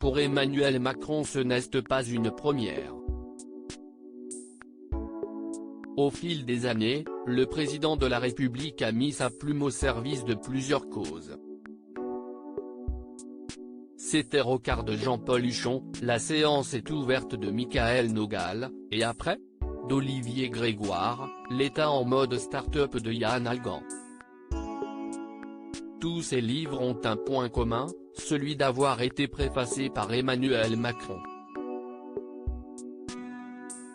pour Emmanuel Macron ce n'est pas une première. Au fil des années, le président de la République a mis sa plume au service de plusieurs causes. C'était au quart de Jean-Paul Huchon, la séance est ouverte de Michaël Nogal, et après ? D'Olivier Grégoire, l'État en mode start-up de Yann Algan. Tous ces livres ont un point commun, celui d'avoir été préfacés par Emmanuel Macron.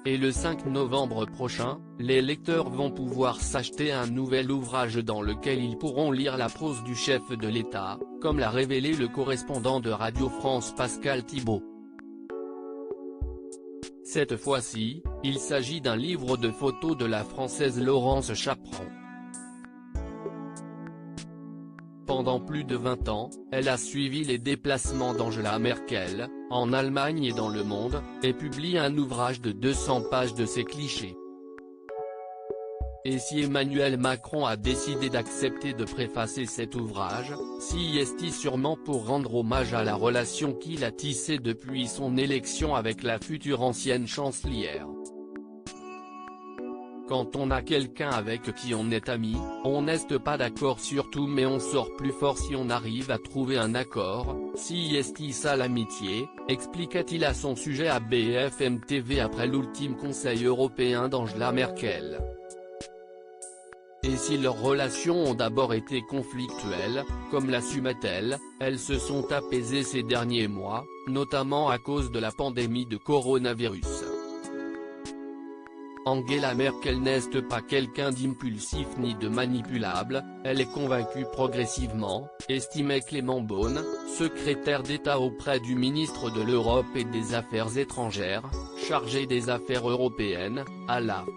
Et le 5 novembre prochain, les lecteurs vont pouvoir s'acheter un nouvel ouvrage dans lequel ils pourront lire la prose du chef de l'État, comme l'a révélé le correspondant de Radio France Pascal Thibault. Cette fois-ci, il s'agit d'un livre de photos de la Française Laurence Chaperon. Pendant plus de 20 ans, elle a suivi les déplacements d'Angela Merkel, en Allemagne et dans le monde, et publie un ouvrage de 200 pages de ses clichés. Et si Emmanuel Macron a décidé d'accepter de préfacer cet ouvrage, si est-il sûrement pour rendre hommage à la relation qu'il a tissée depuis son élection avec la future ancienne chancelière. Quand on a quelqu'un avec qui on est ami, on n'est pas d'accord sur tout mais on sort plus fort si on arrive à trouver un accord, si est ça l'amitié, expliqua-t-il à son sujet à BFM TV après l'ultime Conseil européen d'Angela Merkel. Et si leurs relations ont d'abord été conflictuelles, comme l'assume-t-elle, elles se sont apaisées ces derniers mois, notamment à cause de la pandémie de coronavirus. Angela Merkel n'est pas quelqu'un d'impulsif ni de manipulable, elle est convaincue progressivement, estimait Clément Beaune, secrétaire d'État auprès du ministre de l'Europe et des Affaires étrangères, chargé des affaires européennes, à l'AFP.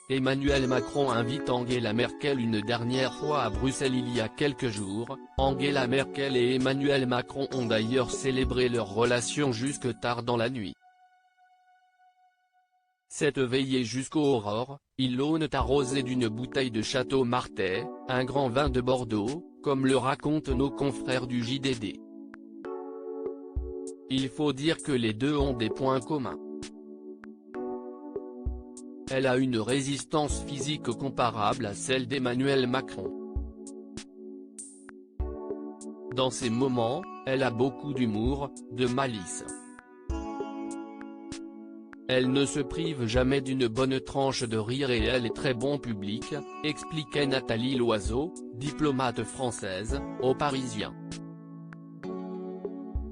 Emmanuel Macron invite Angela Merkel une dernière fois à Bruxelles il y a quelques jours. Angela Merkel et Emmanuel Macron ont d'ailleurs célébré leur relation jusque tard dans la nuit. Cette veillée jusqu'aux aurores, ils l'aunent arrosé d'une bouteille de Château Martais, un grand vin de Bordeaux, comme le racontent nos confrères du JDD. Il faut dire que les deux ont des points communs. Elle a une résistance physique comparable à celle d'Emmanuel Macron. Dans ces moments, elle a beaucoup d'humour, de malice. Elle ne se prive jamais d'une bonne tranche de rire et elle est très bon public, expliquait Nathalie Loiseau, diplomate française, aux Parisiens.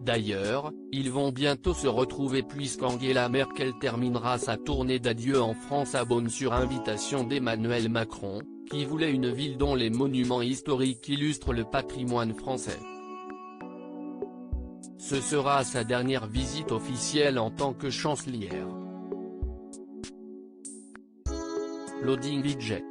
D'ailleurs, ils vont bientôt se retrouver puisqu'Angela Merkel terminera sa tournée d'adieu en France à Beaune sur invitation d'Emmanuel Macron, qui voulait une ville dont les monuments historiques illustrent le patrimoine français. Ce sera sa dernière visite officielle en tant que chancelière. Loading Budget.